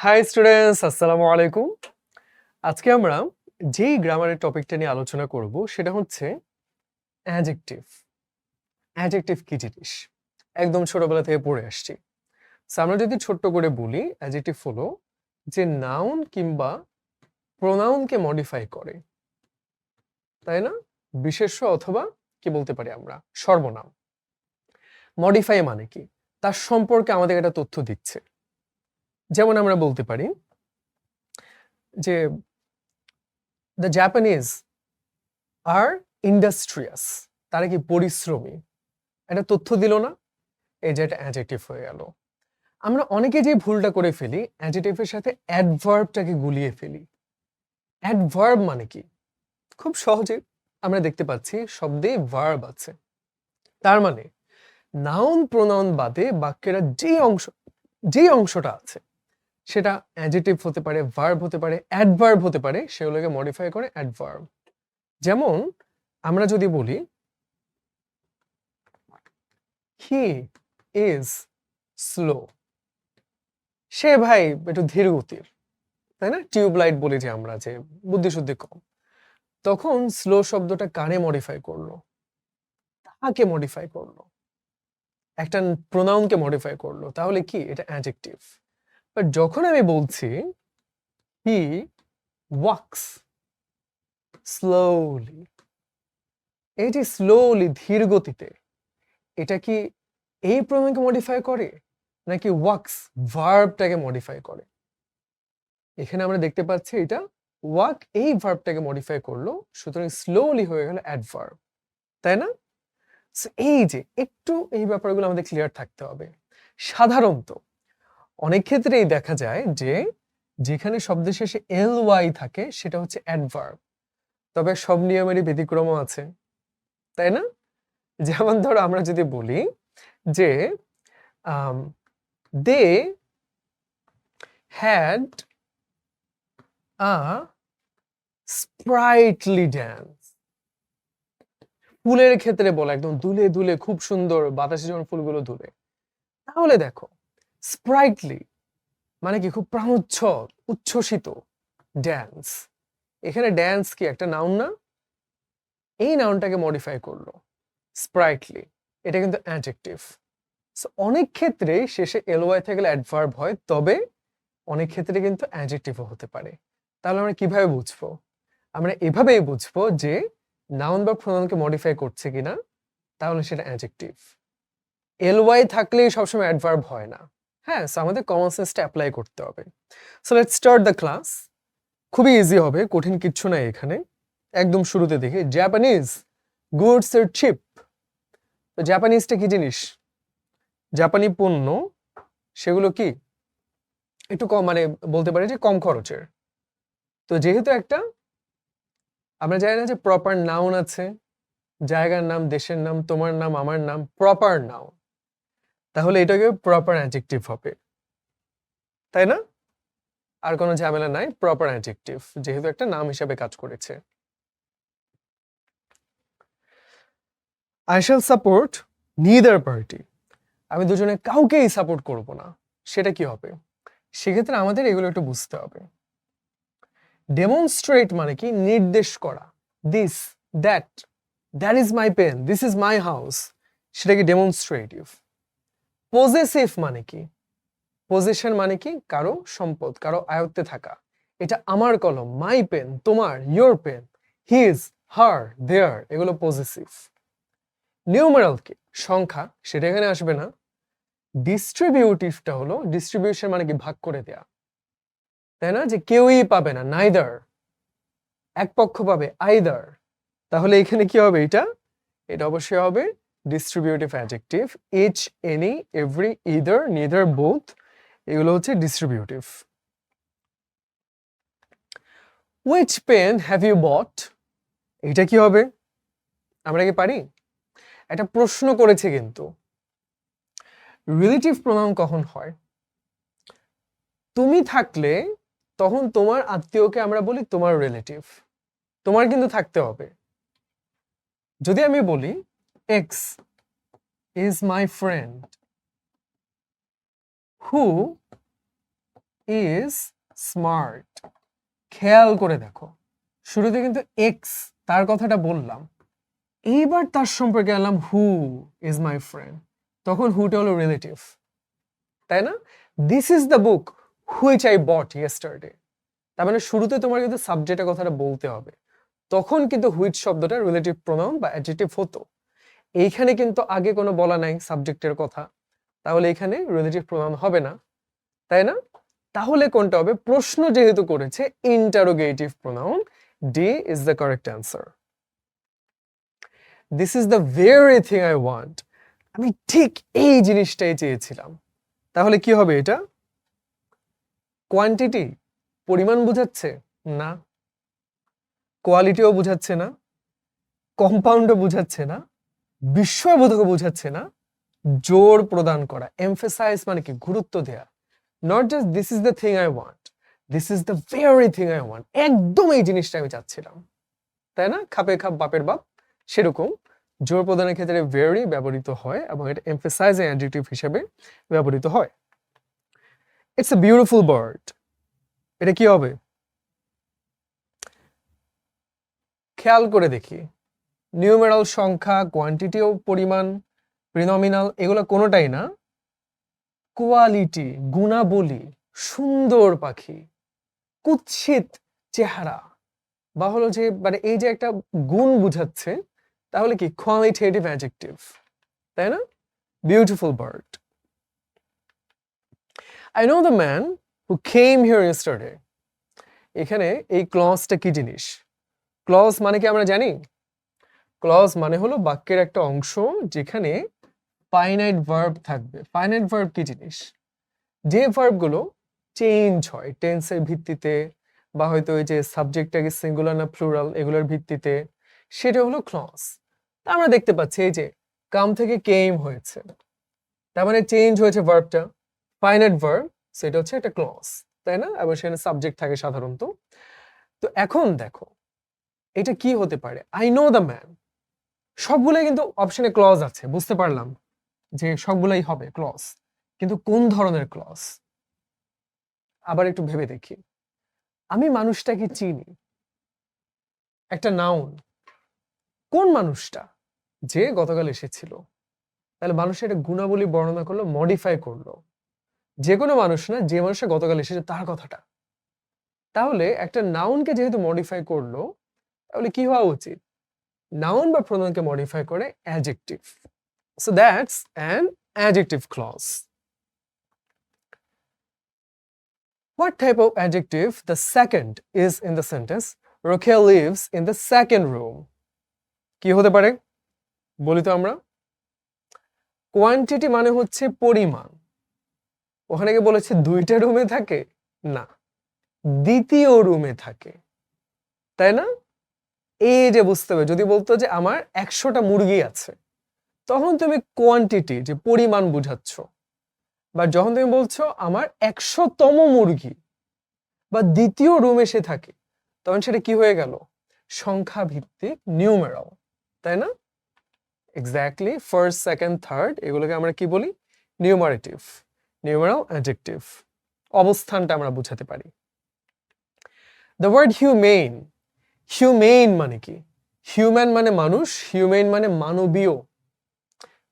High students, আসসালামু আলাইকুম। আজকে আমরা যেই গ্রামারের টপিকটা নিয়ে আলোচনা করব সেটা হচ্ছে অ্যাডজেক্টিভ। অ্যাডজেক্টিভ কি জিনিস? একদম ছোটবেলা থেকে পড়ে আসছি। সো আমরা যদি ছোট্ট করে বলি, অ্যাডজেক্টিভ হলো যে নাউন কিংবা প্রোনাউনকে মডিফাই করে, তাই না? বিশেষ্য অথবা কি বলতে পারি আমরা সর্বনাম। মডিফাই মানে কি? তার সম্পর্কে আমাদের একটা তথ্য দিচ্ছে। যেমন আমরা বলতে পারি যে দ্য জাপানিজ আর ইন্ডাস্ট্রিয়াস, তারা কি পরিশ্রমী, একটা তথ্য দিল না? এই যে একটা অ্যাডজেক্টিভ হয়ে গেল। আমরা অনেকে যে ভুলটা করে ফেলি, অ্যাডজেক্টিভের সাথে অ্যাডভার্বটাকে গুলিয়ে ফেলি। অ্যাডভার্ব মানে কি? খুব সহজে আমরা দেখতে পাচ্ছি শব্দে ভার্ব আছে। তার মানে নাউন প্রোনাউন বাদে বাক্যের যেই অংশটা আছে সেটা অ্যাডজেক্টিভ হতে পারে, ভার্ব হতে পারে, অ্যাডভার্ব হতে পারে, সেগুলোকে মডিফাই করে অ্যাডভার্ব। যেমন আমরা যদি বলি হি ইজ স্লো, সে ভাই একটু ধীর গতির, তাই না? টিউবলাইট বলি যে আমরা, যে বুদ্ধিশুদ্ধি কম। তখন স্লো শব্দটা কারে মডিফাই করলো? তাকে মডিফাই করলো, একটা প্রোনাউনকে মডিফাই করলো। তাহলে কি এটা অ্যাডজেক্টিভ? বাট যখন আমি বলছি হি ওয়াক্স স্লোলি, এই যে স্লোলি ধীর গতিতে, এটা কি এই প্রোনাউনকে মডিফাই করে নাকি ওয়াক্স ভার্বটাকে মডিফাই করে? এখানে আমরা দেখতে পাচ্ছি এটা ওয়াক এই ভার্বটাকে মডিফাই করলো, সুতরাং স্লোলি হয়ে গেল অ্যাডভার্ব, তাই না? So, এই যে একটু এই ব্যাপারগুলো আমাদের ক্লিয়ার থাকতে হবে। সাধারণত অনেক ক্ষেত্রেই দেখা যায় যে যেখানে শব্দের শেষে এল ওয়াই থাকে সেটা হচ্ছে অ্যাডভার্ব, তবে সব নিয়মেরই ব্যতিক্রমও আছে, তাই না? যেমন ধরো আমরা যদি বলি যে they had a sprightly dance. ফুলের ক্ষেত্রে বলা, একদম দুলে দুলে খুব সুন্দর বাতাসে যখন ফুলগুলো দুলে। তাহলে দেখো স্প্রাইটলি মানে কি খুব প্রাণোচ্ছল, উচ্ছ্বসিত। ড্যান্স, এখানে ড্যান্স কি একটা নাউন না? এই নাউনটাকে মডিফাই করলো স্প্রাইটলি, এটা কিন্তু অ্যাডজেক্টিভ। সো অনেক ক্ষেত্রে শেষে এলওয়াই থেকে অ্যাডভার্ব হয়, তবে অনেক ক্ষেত্রে কিন্তু অ্যাডজেক্টিভও হতে পারে। তাহলে আমরা কিভাবে বুঝবো? আমরা এভাবেই বুঝবো যে নাউন বা প্রোনাউনকে মডিফাই করছে কিনা, তাহলে সেটা অ্যাডজেক্টিভ। এলওয়াই থাকলেই সবসময় অ্যাডভার্ব হয় না। হ্যাঁ, সো আমাদের কমন সেন্সটা অ্যাপ্লাই করতে হবে। So let's start the class. খুবই ইজি হবে, কঠিন কিচ্ছু নাই এখানে। একদম শুরুতে দেখি জাপানিজ গুডস এর চিপ। তো জাপানিজটা কি জিনিস? জাপানি পণ্য, সেগুলো কি একটু কম, মানে বলতে পারি যে কম খরচের। তো যেহেতু একটা, আমরা জানি না যে প্রপার নাউন আছে, জায়গার নাম, দেশের নাম, তোমার নাম, আমার নাম, প্রপার নাউন, তাহলে এটাকে প্রপার অ্যাডজেক্টিভ হবে, তাই না? আর কোনো ঝামেলা নাই, প্রপার অ্যাডজেক্টিভ যেহেতু একটা নাম হিসেবে কাজ করেছে। I shall support neither party, আমি দুজনে কাউকেই সাপোর্ট করব না, সেটা কি হবে? সেক্ষেত্রে আমাদের এগুলো একটু বুঝতে হবে। ডেমনস্ট্রেট মানে কি নির্দেশ করা, this that, that is my pen, this is my house, সেটা কি ডেমনস্ট্রেটিভ। পজেসিভ মানে কি? পজেশন মানে কি কারো সম্পদ, কারো আয়ত্তে থাকা। এটা আমার কলম, মাই পেন, তোমার, ইয়োর পেন, হিজ, হার, দেয়ার, এগুলো পজেসিভ। নিউমেরাল কি সংখ্যা, সেটা এখানে আসবে না। ডিস্ট্রিবিউটিভটা হলো, ডিস্ট্রিবিউশন মানে কি ভাগ করে দেয়া, তাই না? যে কেউই পাবে না, নাইদার, এক পক্ষ পাবে, আইদার। তাহলে এখানে কি হবে? এটা অবশ্যই হবে distributive adjective. Each, any, every, either, neither, both, এগুলো হচ্ছে distributive. Which pen have you bought, এটা কি হবে? আমরা কি পারি? একটা প্রশ্ন করেছে কিন্তু। রিলেটিভ প্রোনাউন কখন হয়? তুমি থাকলে তখন তোমার আত্মীয়কে আমরা বলি তোমার রিলেটিভ, তোমার কিন্তু থাকতে হবে। যদি আমি বলি x is my friend who is smart. খেয়াল করে দেখো, শুরুতে কিন্তু এক্স তার কথাটা বললাম, এইবার তার সম্পর্কে আনলাম হু ইজ মাই ফ্রেন্ড, তখন হুটা হলো রিলেটিভ, তাই না? This is the book which I bought yesterday, তার মানে শুরুতে তোমার কিন্তু সাবজেক্টের কথাটা বলতে হবে, তখন কিন্তু হুইচ শব্দটা রিলেটিভ প্রোনাউন বা অ্যাডজেক্টিভ হতো। এইখানে কিন্তু আগে কোনো বলা নাই সাবজেক্টের কথা, তাহলে এখানে রিলেটিভ প্রোনাউন হবে না, তাই না? তাহলে কোনটা হবে? প্রশ্ন যেহেতু করেছে, interrogative pronoun, D is the correct answer. This is the very thing I want, আমি ঠিক এই জিনিসটাই চেয়েছিলাম। তাহলে কি হবে এটা? কোয়ান্টিটি, পরিমাণ বোঝাচ্ছে না, কোয়ালিটিও বোঝাচ্ছে না, কম্পাউন্ডও বোঝাচ্ছে না, বিস্ময়বোধকও বোঝাচ্ছে না, জোর প্রদান করা, এমফেসাইজ মানে কি? গুরুত্ব দেয়া। Not just this is the thing I want, this is the very thing I want, একদম এই জিনিসটা আমি চাচ্ছিলাম, তাই না? খাপে খাপ বাপের বাপ, সেরকম জোর প্রদানের ক্ষেত্রে ভেরি ব্যবহৃত হয় এবং এটা এমফেসাইজ অ্যাডজেক্টিভ হিসেবে ব্যবহৃত হয়। ইটস এ বিউটিফুল বার্ড, এটা কি হবে? খেয়াল করে দেখি, নিউমেরাল সংখ্যা, কোয়ান্টিটিও পরিমাণ, প্রিনমিনাল, এগুলো কোনোটাই না, কোয়ালিটি গুণাবলী, সুন্দর পাখি, কুৎসিত চেহারা, বা হলো যে মানে এই যে একটা গুণ বুঝাচ্ছে, তাহলে কি? কোয়ালিটেটিভ অ্যাডজেক্টিভ, তাই না? Beautiful bird. I know the man who came here yesterday, এখানে এই ক্লজটা কি জিনিস? ক্লজ মানে কি আমরা জানি? ক্লজ মানে হলো বাক্যের একটা অংশ যেখানে ফাইনাইট ভার্ব থাকবে। ফাইনাইট ভার্ব কি জিনিস? যে ভার্বগুলো চেঞ্জ হয় টেন্সের ভিত্তিতে, বা হয়তো ওই যে সাবজেক্টটাকে সিঙ্গুলার না প্লুরাল এগুলোর ভিত্তিতে, সেটা হলো ক্লজ। আমরা দেখতে পাচ্ছি এই যে কাম থেকে কেম হয়েছে, তার মানে চেঞ্জ হয়েছে ভার্বটা, ফাইনাইট ভার্ব, সেটা হচ্ছে একটা ক্লজ, তাই না? এবং সেখানে সাবজেক্ট থাকে সাধারণত। তো এখন দেখো এটা কি হতে পারে? আই নো দ্য ম্যান, সবগুলাই কিন্তু অপশনে ক্লজ আছে, বুঝতে পারলাম যে সবগুলাই হবে ক্লজ, কিন্তু কোন ধরনের ক্লজ? আবার একটু ভেবে দেখি, আমি মানুষটাকে চিনি, একটা নাউন, কোন মানুষটা? যে গতকাল এসেছিল, তাহলে মানুষের একটা গুণাবলী বর্ণনা করলো, মডিফাই করলো, যে কোনো মানুষ না, যে মানুষটা গতকাল এসেছে তার কথাটা। তাহলে একটা নাউনকে যেহেতু মডিফাই করলো, তাহলে কি হওয়া উচিত? নাউন বা প্রোনাউনকে মডিফাই করে adjective, so that's an adjective clause. What type of adjective the second is in the sentence Raquel lives in the second room? কি হতে পারে? বলি তো আমরা, কোয়ান্টিটি মানে হচ্ছে পরিমাণ, ওখানে কি বলেছে দুইটা রুমে থাকে? না, দ্বিতীয় রুমে থাকে, তাই না? এই যে বুঝতে হবে, যদি বলতো যে আমার 100টা মুরগি আছে, তখন তুমি কোয়ান্টিটি যে পরিমাণ বুঝাচ্ছ, বা যখন তুমি বলছো আমার 100তম মুরগি বা দ্বিতীয় রুমে সে থাকে, তখন সেটা কি হয়ে গেল? সংখ্যা ভিত্তিক, নিউমেরাল, তাই না? এক্স্যাক্টলি, ফার্স্ট, সেকেন্ড, থার্ড এগুলোকে আমরা কি বলি? নিউমারেটিভ, নিউমেরাল অ্যাডজেক্টিভ, অবস্থানটা আমরা বুঝাতে পারি। দ্য ওয়ার্ড হিউমেইন, হিউমেইন মানে কি? হিউম্যান মানে মানুষ, হিউমেইন মানে মানবীয়,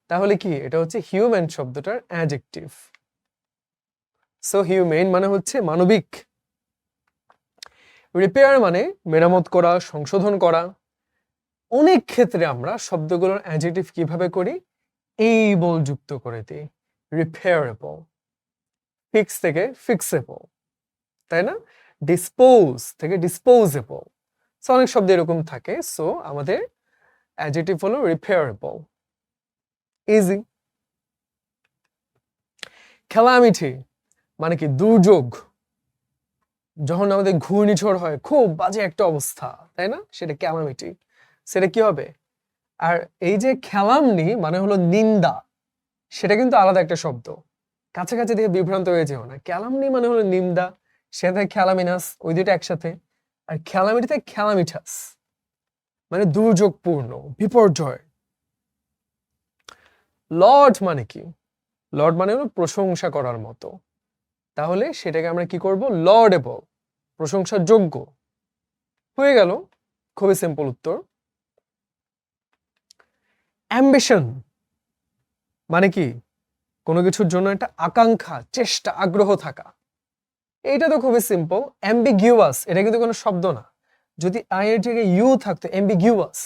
তাহলে কি এটা হচ্ছে হিউম্যান শব্দটার অ্যাডজেক্টিভ। সো হিউমেইন মানে হচ্ছে মানবিক। রিপেয়ার মানে মেরামত করা, সংশোধন করা। অনেক ক্ষেত্রে আমরা শব্দগুলোর অ্যাডজেক্টিভ কিভাবে করি? এবল যুক্ত করে দিই, রিপেয়ারেবল। ফিক্স থেকে ফিক্সেবল, তাই না? ডিসপোজ থেকে ডিসপোজেবল, সো অনেক শব্দ এরকম থাকে। সো আমাদের অ্যাডজেক্টিভ হলো রিপেয়ারেবল, ইজি। ক্যালামিটি মানে কি? দুর্যোগ, যখন আমাদের ঘূর্ণিঝড় হয়, খুব বাজে একটা অবস্থা, তাই না? সেটা ক্যালামিটি, সেটা কি হবে? আর এই যে খেলামনি মানে হলো নিন্দা, সেটা কিন্তু আলাদা একটা শব্দ, কাছাকাছি দিয়ে বিভ্রান্ত হয়ে যেও না। ক্যালামনি মানে হলো নিন্দা, সেটা খেলামিনাস, ওই দুইটা একসাথে। আর খেলামিটিতে খেলামিঠাস মানে দুর্যোগপূর্ণ, বিপর্যয়। লর্ড মানে কি? লর্ড মানে হলো প্রশংসা করার মতো, তাহলে সেটাকে আমরা কি করব? লর্ডেবল, প্রশংসার যোগ্য। হয়ে গেল, খুবই সিম্পল উত্তর। অ্যাম্বিশন মানে কি? কোনো কিছুর জন্য একটা আকাঙ্ক্ষা, চেষ্টা, আগ্রহ থাকা। এইটা তো খুবই সিম্পল। অ্যাম্বিগিউয়াস এটা কিন্তু কোনো শব্দ না। যদি আই এর জায়গায় ইউ থাকতো অ্যাম্বিগিউয়াস,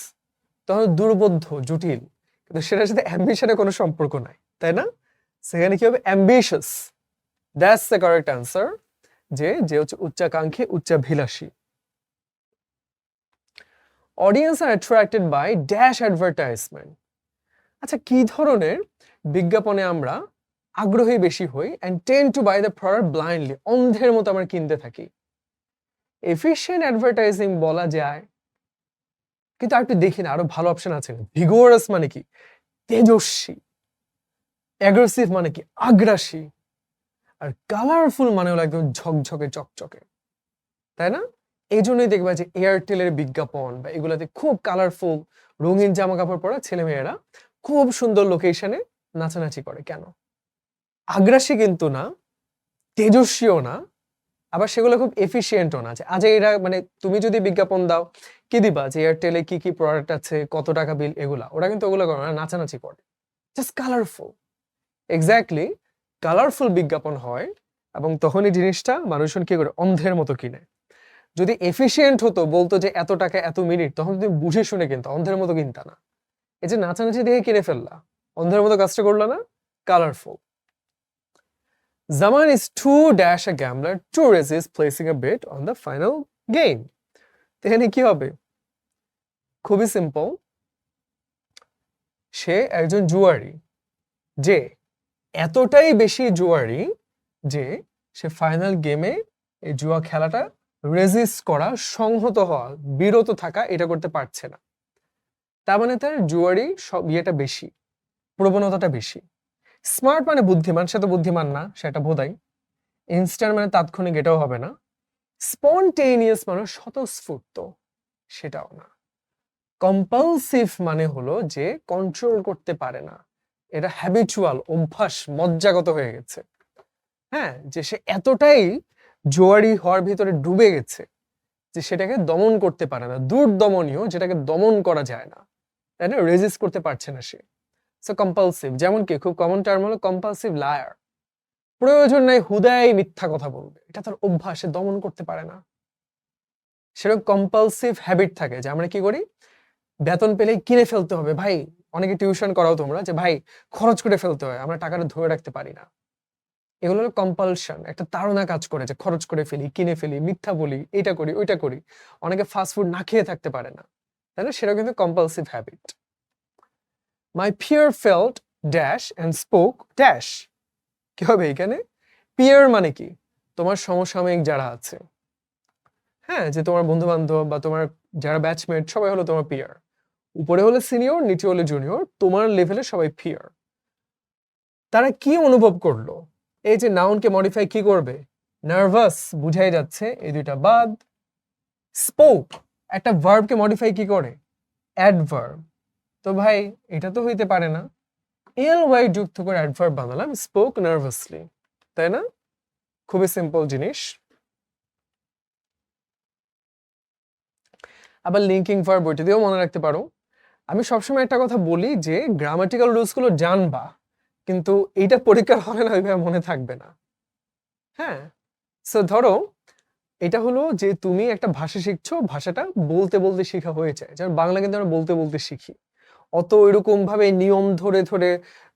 তাহলে দুর্বোধ্য, জটিল। কিন্তু সেটার সাথে অ্যাম্বিশনের কোনো সম্পর্ক নাই, তাই না? সেখানে কি হবে? Ambitious. That's the correct answer, যে হচ্ছে উচ্চাকাঙ্ক্ষী, উচ্চাভিলাষী। Audience are attracted by dash advertisement. আচ্ছা, কি ধরনের বিজ্ঞাপনে আমরা আগ্রহী বেশি হই and tend to buy the product blindly, অন্ধের মতো আমরা কিনতে থাকি? এফিশিয়েন্ট অ্যাডভার্টাইজিং বলা যায়, কিন্তু আর একটু দেখি না, আরো ভালো অপশন আছে। ভিগোরাস মানে কি? তেজস্বী। অ্যাগ্রেসিভ মানে কি? আগ্রাসী। আর কালারফুল মানে হলো একদম ঝকঝকে চকচকে, তাই না? এই জন্যই দেখবা যে এয়ারটেলের বিজ্ঞাপন বা এগুলাতে খুব কালারফুল রঙিন জামা কাপড় পরা ছেলেমেয়েরা খুব সুন্দর লোকেশনে নাচানাচি করে। কেন? আগ্রাসী কিন্তু না, তেজস্বীও না, আবার সেগুলো খুব এফিশিয়েন্টও না। যে আজ এরা মানে তুমি যদি বিজ্ঞাপন দাও, কি দিবা? যে এয়ারটেলে কি কি প্রোডাক্ট আছে, কত টাকা বিল, এগুলা। ওরা কিন্তু ওগুলো করে না, নাচানাচি করে। Just colourful. এক্স্যাক্টলি, কালারফুল বিজ্ঞাপন হয় এবং তখনই জিনিসটা মানুষজন কি করে? অন্ধের মতো কিনে। যদি এফিশিয়েন্ট হতো, বলতো যে এত টাকা এত মিনিট, তখন তুমি বুঝে শুনে কিনতা, অন্ধের মতো কিনতা না। এই যে নাচানাচি দেখে কিনে ফেললা, অন্ধের মতো কাজটা করলা না? Colourful. Zaman is too dash a gambler to resist placing a bet on the final game. এখানে কি হবে? খুবই সিম্পল। সে একজন জুয়ারি, যে এতটাই বেশি জুয়ারি যে সে ফাইনাল গেমে এই জুয়া খেলাটা রেজিস্ট করা, সংহত হওয়া, বিরত থাকা, এটা করতে পারছে না। তার মানে তার জুয়ারি সব ইয়েটা বেশি, প্রবণতাটা বেশি। স্মার্ট মানে বুদ্ধিমান, সে তো বুদ্ধিমান না, সেটা বোধাই। ইনস্ট্যান্ট মানে তাৎক্ষণিক, এটাও হবে না। স্পন্টেনিয়াস মানে স্বতঃস্ফূর্ত, সেটাও না। কম্পালসিভ মানে হলো যে কন্ট্রোল করতে পারে না, এটা হ্যাবিচুয়াল, অভ্যাস, মজ্জাগত হয়ে গেছে। হ্যাঁ, যে সে এতটাই জোয়ারি হওয়ার ভিতরে ডুবে গেছে যে সেটাকে দমন করতে পারে না, দুর্দমনীয়, যেটাকে দমন করা যায় না, তাই না? রেজিস্ট করতে পারছে না সে। সো কম্পালসিভ, যেমন কি খুব কমন টার্ম হলো কম্পালসিভ লায়ার। প্রয়োজন নাই হুদাই মিথ্যা কথা বলবে, এটা তার অভ্যাস, সে দমন করতে পারে না। সেরকম কম্পালসিভ হ্যাবিট থাকে, যে আমরা কি করি? বেতন পেলেই কিনে ফেলতে হবে। ভাই, অনেকে টিউশন করাও তোমরা, যে ভাই খরচ করে ফেলতে হয়, আমরা টাকাটা ধরে রাখতে পারি না। এগুলো হলো কম্পালশন, একটা তাড়না কাজ করে, যে খরচ করে ফেলি, কিনে ফেলি, মিথ্যা বলি, এটা করি, ওইটা করি। অনেকে ফাস্ট ফুড না খেয়ে থাকতে পারে না, তাই না? সেটা কিন্তু compulsive habit. My peer felt dash and spoke dash. কি হবে এখানে? পিয়ার মানে কি? তোমার সমসাময়িক যারা আছে, হ্যাঁ, যে তোমার বন্ধু বান্ধব বা তোমার যারা ব্যাচমেট, সবাই হলো তোমার পিয়ার। উপরে হলে সিনিয়র, নিচে হলে জুনিয়র, তোমার লেভেলে সবাই পিয়ার। তারা কি অনুভব করলো? এই যে নাউনকে মডিফাই কি করবে? নার্ভাস, বুঝাই যাচ্ছে, এই দুইটা বাদ। স্পোক একটা ভার্বকে মডিফাই কি করে? অ্যাডভার্ব। তো ভাই এটা তো হইতে পারে না, এল ওয়াই যুক্ত করে অ্যাডভার্ব বানালাম, স্পোক নার্ভাসলি, তাই না? খুবই সিম্পল জিনিস। আবার লিঙ্কিং ভার্ব ওইটা দিয়েও মনে রাখতে পারো। আমি সবসময় একটা কথা বলি, যে গ্রামাটিক্যাল রুলস গুলো জানবা, কিন্তু এইটা পরীক্ষার হলে না ওইভাবে মনে থাকবে না। হ্যাঁ, সো ধরো এটা হলো যে তুমি একটা ভাষা শিখছো, ভাষাটা বলতে বলতে শেখা হয়ে যায়। যেমন বাংলা কিন্তু আমরা বলতে বলতে শিখি, অত ওইরকম ভাবে নিয়ম ধরে ধরে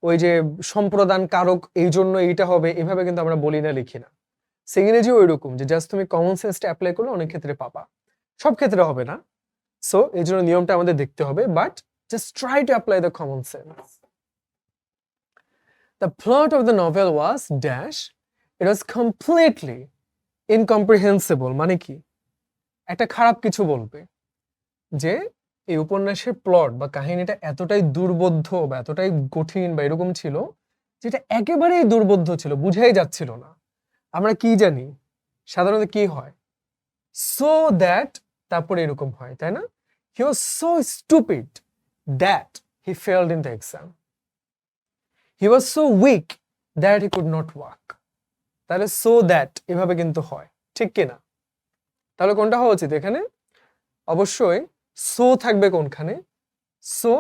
ওই যে সম্প্রদান কারক এই জন্য এইটা হবে এভাবে কিন্তু আমরা বলি না, লিখি না। ইংরেজিও ওইরকম, যে জাস্ট তুমি কমন সেন্সটা অ্যাপ্লাই করলে অনেক ক্ষেত্রে পাবা, সব ক্ষেত্রে হবে না। সো এই জন্য নিয়মটা আমাদের দেখতে হবে, but just try to apply the common sense. The plot of the novel was dash. It was completely incomprehensible মানে কি? একটা খারাপ কিছু বলবে, যে এই উপন্যাসের প্লট বা কাহিনীটা এতটাই দুর্বোধ্য বা এতটাই কঠিন বা এরকম ছিল, যেটা একেবারেই দুর্বোধ্য ছিল, বুঝাই যাচ্ছিল না। আমরা কি জানি সাধারণত কি হয়? সো দ্যাট, তারপরে এরকম হয়, তাই না? He was so stupid that he failed in the exam. He was so weak that he could not walk. তাহলে সো দ্যাট এভাবে কিন্তু হয়, ঠিক কিনা? তাহলে কোনটা হওয়া উচিত এখানে? অবশ্যই সো থাকবে কোনখানে? So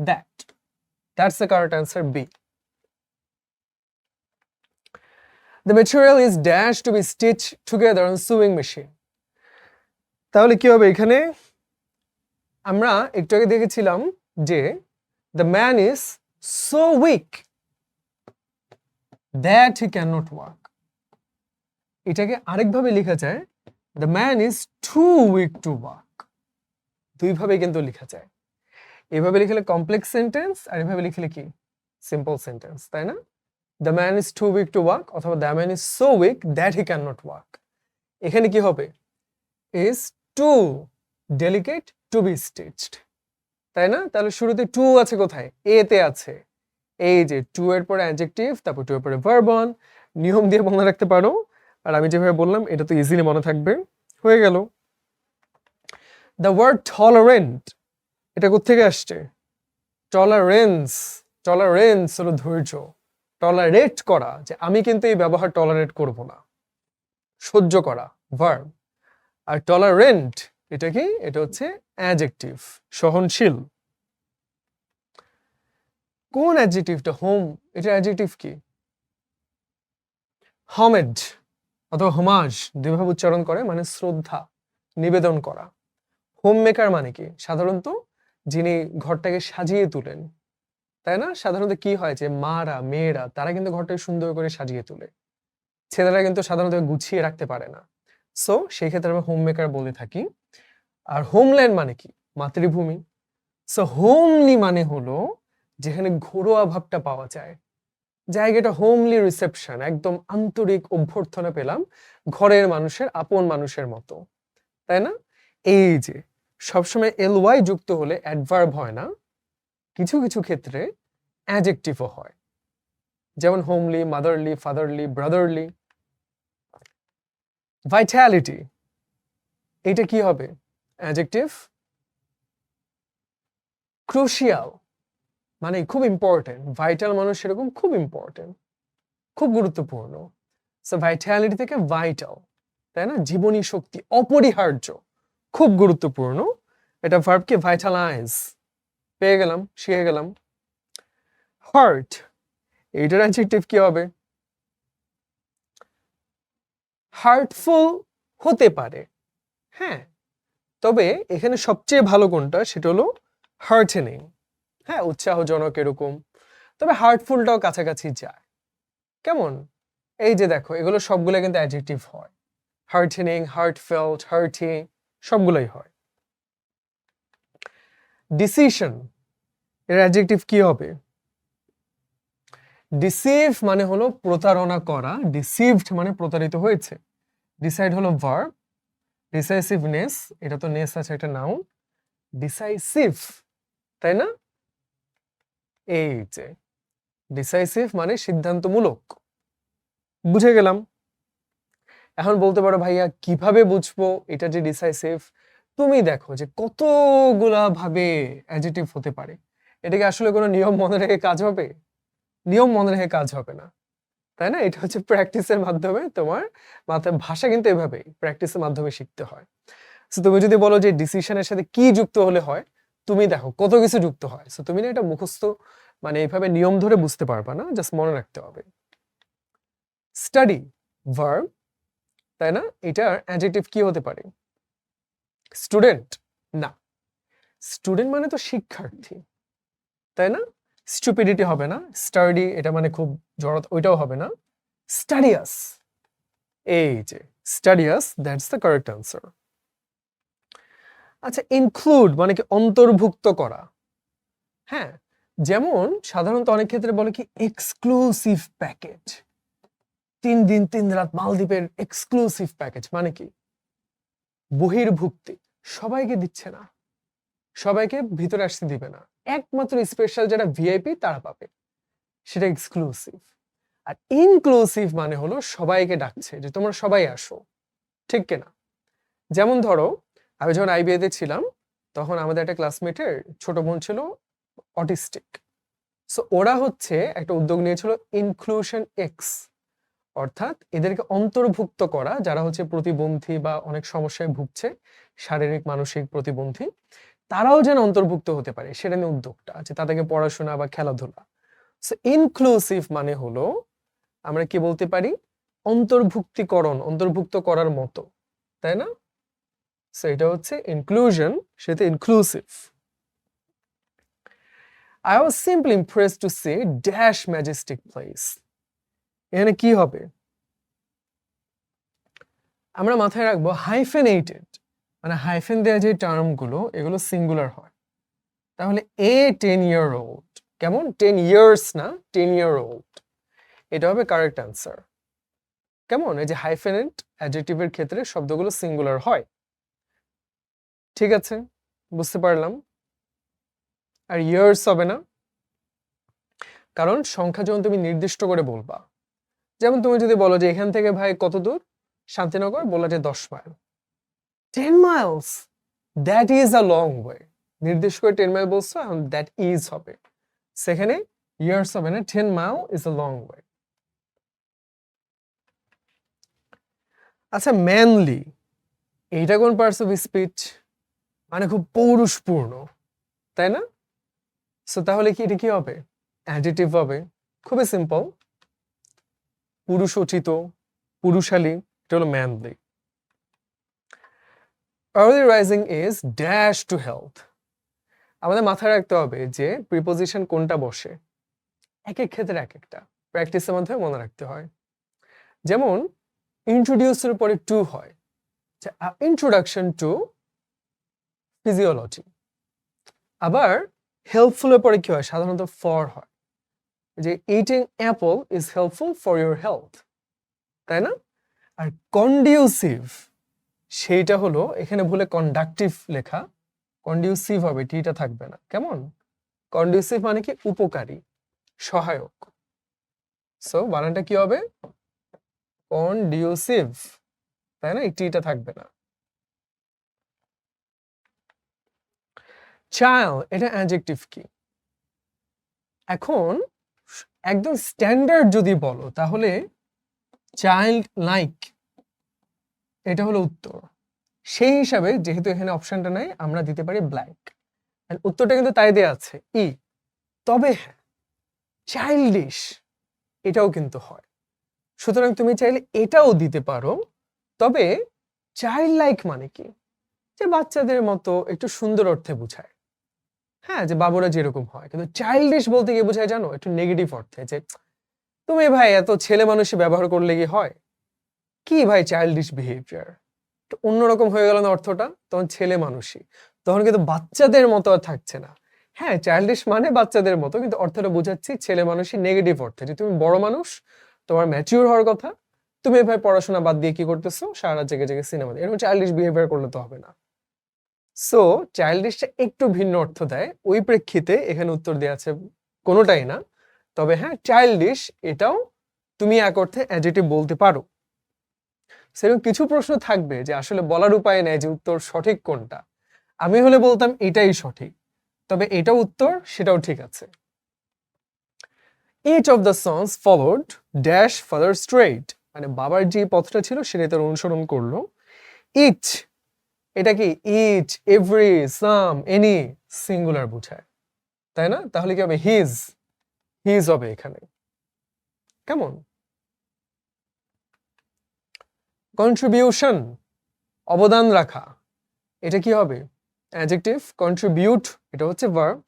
that. That's the correct answer, B. The material is dash to be stitched together on sewing machine. তাহলে কি হবে এখানে? আমরা একটু আগে দেখেছিলাম যে the man is so weak that he cannot walk. এটাকে আরেকভাবে লেখা যায় the man is too weak to walk. দুইভাবে কিন্তু লেখা যায়। এভাবে লিখলে কমপ্লেক্স সেন্টেন্স, আর এভাবে লিখলে কি সিম্পল সেন্টেন্স, তাই না? The man is too weak to walk অথবা the man is so weak that he cannot walk. এখানে কি হবে? is too delicate to be stitched, তাই না? তাহলে শুরুতে টু আছে কোথায়? এ তে আছে। এই যে টু এর পরে অ্যাডজেক্টিভ, তারপর টু এর পরে ভার্ব অন, নিয়ম দিয়ে মনে রাখতে পারো। আর আমি যেভাবে বললাম এটা তো ইজিলি মনে থাকবে, হয়ে গেল। দ্য ওয়ার্ড টলারেন্ট, এটা কোত্থেকে আসছে? টলারেন্স, টলারেন্স হলো ধৈর্য। টলারেট করা, যে আমি কিন্তু এই ব্যবহার টলারেট করব না, সহ্য করা, ভার্ব। আর টলারেন্ট এটা কি? এটা হচ্ছে অ্যাডজেক্টিভ, সহনশীল। কোন অ্যাডজেক্টিভটা? হোম, এটা অ্যাডজেক্টিভ কি? হমেড অথবা হোমাজ, দুইভাবে উচ্চারণ করে, মানে শ্রদ্ধা, নিবেদন করা। হোম মেকার মানে কি? সাধারণত যিনি ঘরটাকে সাজিয়ে তুলেন, তাই না? সাধারণত কি হয় যে মারা, মেয়েরা তারা কিন্তু ঘরটাকে সুন্দর করে সাজিয়ে তোলে, ছেলেরা কিন্তু সাধারণত গুছিয়ে রাখতে পারে না। সো সেই ক্ষেত্রে আমরা হোম মেকার বলে থাকি। আর হোমল্যান্ড মানে কি? মাতৃভূমি। সো হোমলি মানে হলো যেখানে ঘরোয়া ভাবটা পাওয়া যায়, জায়গাটা হোমলি রিসেপশন, একদম আন্তরিক অভ্যর্থনা পেলাম ঘরের মানুষের, আপন মানুষের মতো, তাই না? এই যে সবসময় এলওয়াই যুক্ত হলে অ্যাডভার্ব হয় না, কিছু কিছু ক্ষেত্রে অ্যাডজেক্টিভও হয়, যেমন homely, motherly, fatherly, brotherly. Vitality, এটা কি হবে? অ্যাডজেক্টিভ। ক্রুশিয়াল মানে খুব ইম্পর্টেন্ট, ভাইটাল মানুষ সেরকম খুব ইম্পর্টেন্ট, খুব গুরুত্বপূর্ণ। সো ভাইটালিটি থেকে ভাইটাল, তাই না? জীবনী শক্তি, অপরিহার্য, খুব গুরুত্বপূর্ণ। এটা ভার্বকে ভাইটালাইজ, পেয়ে গেলাম, শিখে গেলাম। হার্ট, এইটার অ্যাডজেক্টিভ কি হবে? হার্টফুল হতে পারে, হ্যাঁ, তবে এখানে সবচেয়ে ভালো কোনটা সেটা হলো হার্টেনিং, হ্যাঁ, উৎসাহজনক এরকম। তবে হার্টফুলটাও কাছাকাছি যায়। কেমন? এই যে দেখো, এগুলো সবগুলো কিন্তু অ্যাডজেক্টিভ হয়। হার্টেনিং, হার্টফেল্ট, হার্টি, সবগুলোই হয়। ডিসিশন, এর অ্যাডজেক্টিভ কি হবে? ডিসিভ মানে হলো প্রতারণা করা, ডিসিভড মানে প্রতারিত হয়েছে। ডিসাইড হলো ভার্ব, ডিসাইসিভনেস, এটা তো নেস আছে, একটা নাউন। ডিসাইসিভ, তাই না? এই যে ডিসাইসিভ মানে সিদ্ধান্তমূলক, বুঝে গেলাম। এখন বলতে পারো ভাইয়া কিভাবে বুঝবো এটা যে ডিসাইসিভ? তুমি দেখো যে কতগুলা ভাবে অ্যাডজেক্টিভ হতে পারে, এটাকে আসলে কোনো নিয়ম মনে রেখে কাজ হবে? নিয়ম মনে রেখে কাজ হবে না, তাই না? এটা হচ্ছে প্র্যাকটিসের মাধ্যমে, তোমার মাথায় ভাষা কিন্তু এভাবেই প্র্যাকটিসের মাধ্যমে শিখতে হয়। সো তুমি যদি বলো যে ডিসিশনের সাথে কি যুক্ত হলে হয়, তুমি দেখো কত কিছু যুক্ত হয়। সো তুমি না এটা মুখস্থ মানে এইভাবে নিয়ম ধরে বুঝতে পারবা না, জাস্ট মনে রাখতে হবে। স্টাডি, ভার্ব, তাই না? এটার অ্যাডজেক্টিভ কি হতে পারে? স্টুডেন্ট না, স্টুডেন্ট মানে তো শিক্ষার্থী, তাই না? স্টুপিডিটি হবে না। স্টাডি এটা মানে খুব জড়, ওইটাও হবে না। স্টাডিয়াস, এই যে স্টাডিয়াস, দ্যাটস দ্য কারেক্ট অ্যান্সার। আচ্ছা, ইনক্লুড মানে কি? অন্তর্ভুক্ত করা, হ্যাঁ। যেমন সাধারণত অনেক ক্ষেত্রে বলে কি এক্সক্লুসিভ প্যাকেজ, 3 দিন 3 রাত মালদ্বীপের এক্সক্লুসিভ প্যাকেজ, মানে কি বহির্ভুক্তি, সবাইকে দিচ্ছে না, সবাইকে ভিতরে আসতে দিবে না, একমাত্র স্পেশাল যারা ভিআইপি তারা পাবে, সেটা এক্সক্লুসিভ। আর ইনক্লুসিভ মানে হলো সবাইকে ডাকছে যে তোমরা সবাই আসো, ঠিক কিনা? যেমন ধরো আমি যখন আইবিএতে ছিলাম তখন আমাদের একটা ক্লাসমেটের ছোট বোন ছিল অটিস্টিক। সো ওরা হচ্ছে একটা উদ্যোগ নিয়েছিল ইনক্লুশন এক্স, অর্থাৎ এদেরকে অন্তর্ভুক্ত করা যারা হচ্ছে প্রতিবন্ধী বা অনেক সমস্যায় ভুগছে, শারীরিক মানসিক প্রতিবন্ধী, তারাও যেন অন্তর্ভুক্ত হতে পারে সেটা নিয়ে উদ্যোগটা আছে, তাদেরকে পড়াশোনা বা খেলাধুলা। সো ইনক্লুসিভ মানে হলো আমরা কি বলতে পারি, অন্তর্ভুক্তিকরণ, অন্তর্ভুক্ত করার মতো, তাই না? সো এটা হচ্ছে ইনক্লুশন, সেটা inclusive. I was simply impressed to see dash majestic place. এখানে কি হবে? আমরা মাথায় রাখবো হাইফেনেটেড, মানে হাইফেন দেওয়া যে টার্মগুলো এগুলো সিঙ্গুলার হয়। তাহলে এ 10-year-old, কেমন 10 years না 10-year-old, এটা হবে কারেক্ট অ্যান্সার। কেমন, এই যে হাইফেনেট অ্যাডজেক্টিভের ক্ষেত্রে শব্দগুলো সিঙ্গুলার হয়। ঠিক আছে, বুঝতে পারলাম। আর ইয়ার্স হবে না, কারণ সংখ্যা যখন তুমি নির্দিষ্ট করে বলবা, যেমন তুমি যদি বলো যে এখান থেকে ভাই কত দূর শান্তিনগর, বলা যে 10 mile, 10 miles, that is a long way, নির্দিষ্ট করে 10 মাইল বলছো, দ্যাট ইজ হবে, সেখানে ইয়ার্স হবে না, 10 mile is a long way. আচ্ছা, ম্যানলি, এইটা কোন পার্টস অফ স্পিচ? মানে খুব পৌরুষপূর্ণ, তাই না? সো তাহলে কি এটা কি হবে? অ্যাডজেক্টিভ হবে। খুবই সিম্পল, পুরুষোচিত, পুরুষালী, এটা হলো manly. Early rising is dash to health. আমাদের মাথায় রাখতে হবে যে প্রিপোজিশন কোনটা বসে, এক এক ক্ষেত্রে এক একটা, প্র্যাকটিসের মাধ্যমে মনে রাখতে হয়। যেমন ইন্ট্রোডিউসের পরে টু হয়, ইন্ট্রোডাকশন টু ফিজিওলজি। আবার হেল্পফুলের পরে কি হয়, সাধারণত ফর হয়, যে eating Apple is helpful for your health, তাই না? আর কন্ডিউসিভ, সেইটা হলো এখানে ভুলে কন্ডাক্টিভ লেখা, কন্ডিউসিভ হবে, টিটা থাকবে না। কেমন, কন্ডিউসিভ মানে কি উপকারী, সহায়ক। সো বানানটা কি হবে, কন্ডিউসিভ, তাই না? এই টিটা থাকবে না। চাইল্ড, এটা অ্যাডজেক্টিভ কি? এখন একদম স্ট্যান্ডার্ড যদি বলো তাহলে চাইল্ড লাইক, এটা হলো উত্তর। সেই হিসাবে যেহেতু এখানে অপশনটা নাই, আমরা দিতে পারি ব্ল্যাঙ্ক, উত্তরটা কিন্তু তাই দেয়া আছে ই। তবে হ্যাঁ, চাইল্ডিশ এটাও কিন্তু হয়, সুতরাং তুমি চাইলে এটাও দিতে পারো। তবে চাইল্ড লাইক মানে কি, যে বাচ্চাদের মতো, একটু সুন্দর অর্থে বোঝায়, হ্যাঁ, যে বাবুরা যেরকম হয়। কিন্তু চাইল্ডিশ বলতে গিয়ে বোঝায় জানো, একটু নেগেটিভ অর্থে, যে তুমি ভাই এত ছেলে মানুষই ব্যবহার করলে কি হয়, কি ভাই চাইল্ডিশ বিহেভিয়ার, অন্যরকম হয়ে গেল না অর্থটা, তখন ছেলে মানুষই, তখন কিন্তু বাচ্চাদের মতো আর থাকছে না। হ্যাঁ, চাইল্ডিশ মানে বাচ্চাদের মতো, কিন্তু অর্থটা বোঝাচ্ছি ছেলে মানুষই নেগেটিভ অর্থে, যে তুমি বড় মানুষ, তোমার ম্যাচিউর হওয়ার কথা, তুমি ভাই পড়াশোনা বাদ দিয়ে কি করতেছো, সারা জেগে জেগে সিনেমা, এরকম চাইল্ডিশ বিহেভিয়ার করলে তো হবে না। সো চাইল্ডিশটা একটু ভিন্ন অর্থ দেয়, ওই প্রেক্ষিতে এখানে উত্তর দেওয়া আছে কোনোটাই না। তবে হ্যাঁ, চাইল্ডিশ এটাও তুমি এক অর্থে অ্যাডজেক্টিভ বলতে পারো। সেরকম কিছু প্রশ্ন থাকবে যে আসলে বলার উপায় নেই যে উত্তর সঠিক কোনটা, আমি হলে বলতাম এটাই সঠিক, তবে এটাও উত্তর, সেটাও ঠিক আছে। Each of the sons followed dash father straight, মানে বাবার যে পথটা ছিল সেটাই তার অনুসরণ করলো। Each, এটা কি ইচ, এভরি, সাম, এনি, সিঙ্গুলার বোঝায়, তাই না? তাহলে কি হবে, হিজ, হিজ হবে এখানে। কেমন? কন্ট্রিবিউশন, অবদান রাখা, এটা কি হবে, অ্যাডজেক্টিভ। কন্ট্রিবিউট, এটা হচ্ছে ভার্ব,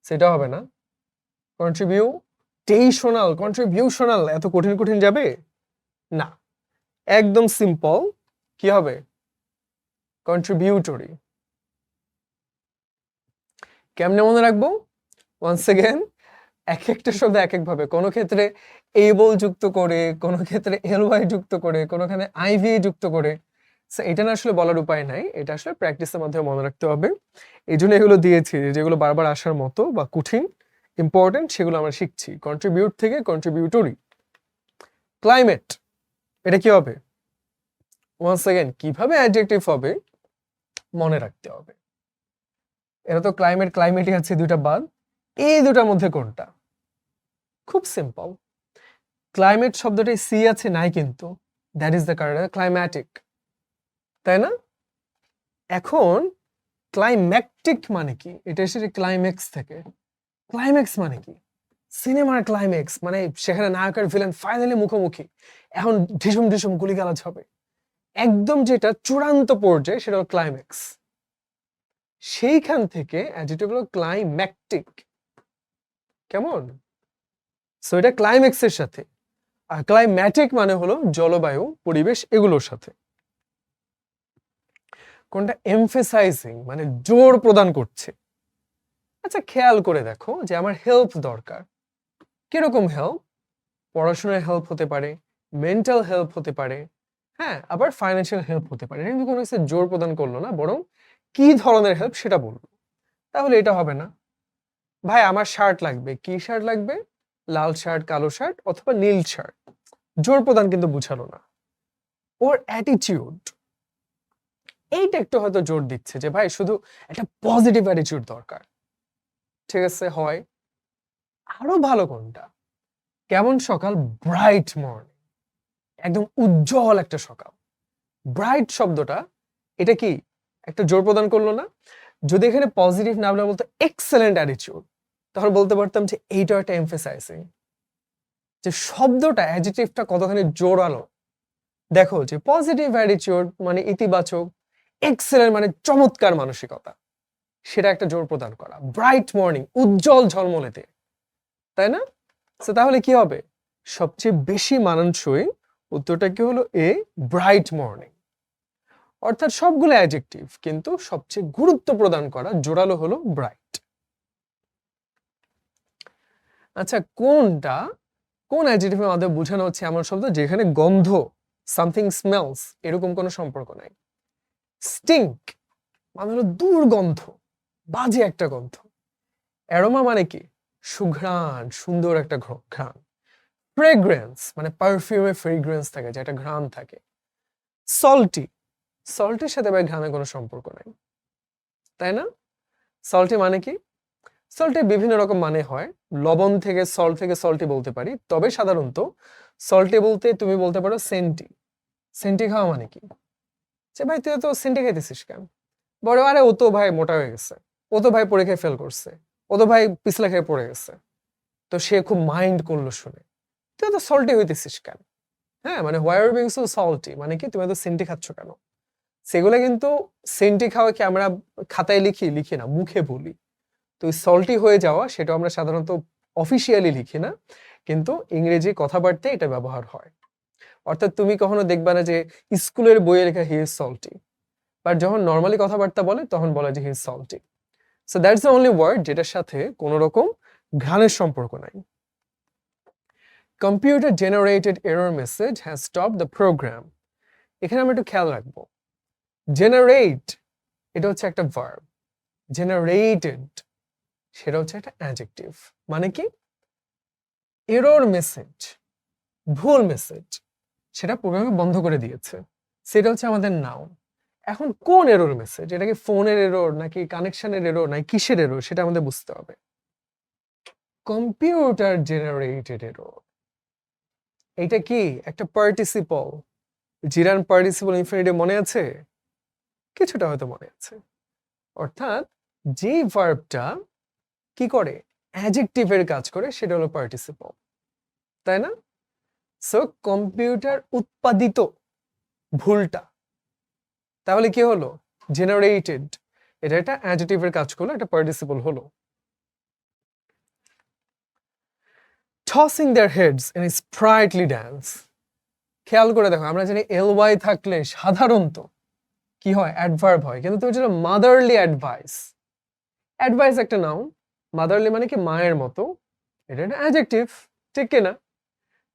সেটা হবে না। কন্ট্রিবিউটেশনাল, কন্ট্রিবিউশনাল, এত কঠিন কঠিন যাবে না, একদম সিম্পল, কি হবে, কন্ট্রিবিউটরি। কেমনে মনে রাখবো, ওয়ান্স এগেন, এক একটা শব্দ এক এক ভাবে, কোনো ক্ষেত্রে এবল যুক্ত করে, কোনো ক্ষেত্রে এলওয়াই যুক্ত করে, কোনোখানে আইভি যুক্ত করে। এটা না আসলে বলার উপায় নাই, এটা আসলে প্র্যাকটিসের মাধ্যমে মনে রাখতে হবে। এই জন্য এগুলো দিয়েছি, যেগুলো বারবার আসার মতো বা কঠিন ইম্পর্টেন্ট সেগুলো আমরা শিখছি। কন্ট্রিবিউট থেকে কন্ট্রিবিউটরি। ক্লাইমেট, এটা কি হবে, ওয়ান্স এগেন কিভাবে অ্যাডজেক্টিভ হবে মনে রাখতে হবে। এটা তো ক্লাইমেট, ক্লাইমেটই আছে, দুইটা বাদ, এই দুটার মধ্যে কোনটা? খুব সিম্পল, ক্লাইমেট শব্দটাই সি আছে নাই, কিন্তু দ্যাট ইজ দ্য কারেক্ট, ক্লাইম্যাটিক, তাই না? এখন ক্লাইম্যাকটিক মানে কি? এটা এসেছে ক্লাইম্যাক্স থেকে। ক্লাইম্যাক্স মানে কি? সিনেমার ক্লাইম্যাক্স মানে সেখানে নায়ক আর ভিলেন ফাইনালি মুখোমুখি, এখন ঢিসুম ঢিসুম গুলিগালাজ হবে, একদম যেটা চূড়ান্ত পর্যায়ে, সেটা হলো ক্লাইম্যাক্স। সেইখান থেকে অ্যাডজেক্টিভ হলো ক্লাইম্যাকটিক। কেমন? সো এটা ক্লাইম্যাক্সের সাথে, আর ক্লাইম্যাটিক মানে হলো জলবায়ু, পরিবেশ, এগুলোর সাথে। কোনটা এমফেসাইজিং মানে জোর প্রদান করছে। আচ্ছা খেয়াল করে দেখো যে আমার হেল্প দরকার, কিরকম হেল্প? পড়াশোনার হেল্প হতে পারে, মেন্টাল হেল্প হতে পারে, হ্যাঁ, আবার ফাইন্যান্সিয়াল হেল্প হতে পারে। কিন্তু কোনো কিছু জোর প্রদান করলো না, বরং কি ধরনের হেল্প সেটা বললো। তাহলে এটা হবে না। ভাই আমার শার্ট লাগবে, কি শার্ট লাগবে? লাল শার্ট, কালো শার্ট অথবা নীল শার্ট। জোর প্রদান কিন্তু বুঝালো না। ওর অ্যাটিটিউড, এইটা একটু হয়তো জোর দিচ্ছে যে ভাই শুধু একটা পজিটিভ অ্যাটিটিউড দরকার। ঠিক আছে, হয়। আরো ভালো কোনটা? কেমন সকাল? ব্রাইট মর্নিং, একদম উজ্জ্বল একটা সকাল। ব্রাইট শব্দটা এটা কি একটা জোর প্রদান করলো না? যদি এখানে পজিটিভ না বলে বলতো এক্সেলেন্ট অ্যাটিটিউড, তাহলে বলতে পারতাম যে এইটা একটা এমফেসাইজিং, যে শব্দটা অ্যাডজেক্টিভটা কতখানি জোরালো। দেখো যে পজিটিভ অ্যাটিটিউড মানে ইতিবাচক, এক্সেলেন্ট মানে চমৎকার মানসিকতা, সেটা একটা জোর প্রদান করা। ব্রাইট মর্নিং, উজ্জ্বল ঝলমলেতে, তাই না? তো তাহলে কি হবে? সবচেয়ে বেশি মানানসই উত্তরটা কি হলো? এ, ব্রাইট মর্নিং। অর্থাৎ সবগুলো অ্যাডজেক্টিভ, কিন্তু সবচেয়ে গুরুত্ব প্রদান করা জোরালো হলো ব্রাইট। আচ্ছা কোনটা, কোন অ্যাডজেক্টিভের মাধ্যমে বোঝানো হচ্ছে এমন শব্দ যেখানে গন্ধ, সামথিং স্মেলস, এরকম কোনো সম্পর্ক নাই? স্টিঙ্ক মানে হলো দুর্গন্ধ, বাজে একটা গন্ধ। অ্যারোমা মানে কি? সুঘ্রাণ, সুন্দর একটা ঘ্রাণ। ফ্রেগ্রেন্স মানে পারফিউমে ফ্রেগ্রেন্স থাকে, যেটা ঘ্রাণ থাকে। সল্টি, সল্টির সাথে ভাই ঘ্রাণের কোনো সম্পর্ক নাই, তাই না? সল্টি মানে কি? সল্টে বিভিন্ন রকম মানে হয়, লবণ থেকে সল্টি বলতে পারি, তবে সাধারণত সল্টি বলতে তুমি বলতে পারো সেন্টি। সেন্টি খাওয়া মানে কি? যে ভাই তুই তো সেন্টি খাইতেছিস কেন? বড় আরে ও তো ভাই মোটা হয়ে গেছে, ও তো ভাই পরীক্ষায় ফেল করছে, ও তো ভাই পিছলা খেয়ে পড়ে গেছে। তো সে খুব মাইন্ড করলো শুনে, তুই তো সল্টি হইতেছিস কেন? হ্যাঁ, মানে why are being so salty মানে কি তুমি তো সেন্টি খাচ্ছ কেন? সেগুলো কিন্তু সেন্টি খাওয়া কি আমরা খাতায় লিখি না, মুখে বলি। তো সল্টি হয়ে যাওয়া সেটা আমরা সাধারণত অফিসিয়ালি লিখি না, কিন্তু ইংরেজি কথাবার্তায় এটা ব্যবহার হয়। অর্থাৎ তুমি কখনো দেখবা না যে স্কুলের বইয়ে লেখা হি ইজ সল্টি, বাট যখন নর্মালি কথাবার্তা বলে তখন বলে যে he is salty. So that's the only word যেটার সাথে কোনো রকম ঘ্রাণের সম্পর্ক নাই। Computer generated error message has stop the program. এখানে আমরা একটু খেয়াল রাখবো, জেনারেট এটা হচ্ছে একটা ভার্ব, জেনারেটেড সেটা হচ্ছে একটা অ্যাডজেক্টিভ। মানে কি? এরর মেসেজ, ভুল মেসেজ, সেটা প্রোগ্রামে বন্ধ করে দিয়েছে, সেটা হচ্ছে আমাদের নাউন। এখন কোন এরর মেসেজ? এটা কি ফোনের এরর নাকি কানেকশনের এরর নাকি কিসের এরর, সেটা আমাদের বুঝতে হবে। কম্পিউটার জেনারেটেড এরর, এটা কি একটা পার্টিসিপল, জিরান পার্টিসিপল ইনফিনিটিভ মনে আছে? কিছুটা হয়তো মনে আছে। অর্থাৎ যে ভার্বটা কি করে, অ্যাডজেক্টিভের কাজ করে, সেটা হলো পার্টিসিপল, তাই না? সো কম্পিউটার উৎপাদিত ভুলটা তাহলে কি হলো? জেনারেটেড, এটা একটা অ্যাডজেক্টিভের কাজ করলো, একটা পার্টিসিপল হলো। Tossing their heads in a sprightly dance, খেয়াল করে দেখো আমরা জানি ly থাকলে সাধারণত কি হয়, অ্যাডভার্ব হয়, কিন্তু তুমি জানো মাদারলি অ্যাডভাইস, অ্যাডভাইস একটা নাউন, মাদারলি মানে কি মায়ের মতো, এটা একটা অ্যাডজেক্টিভ, ঠিক কিনা?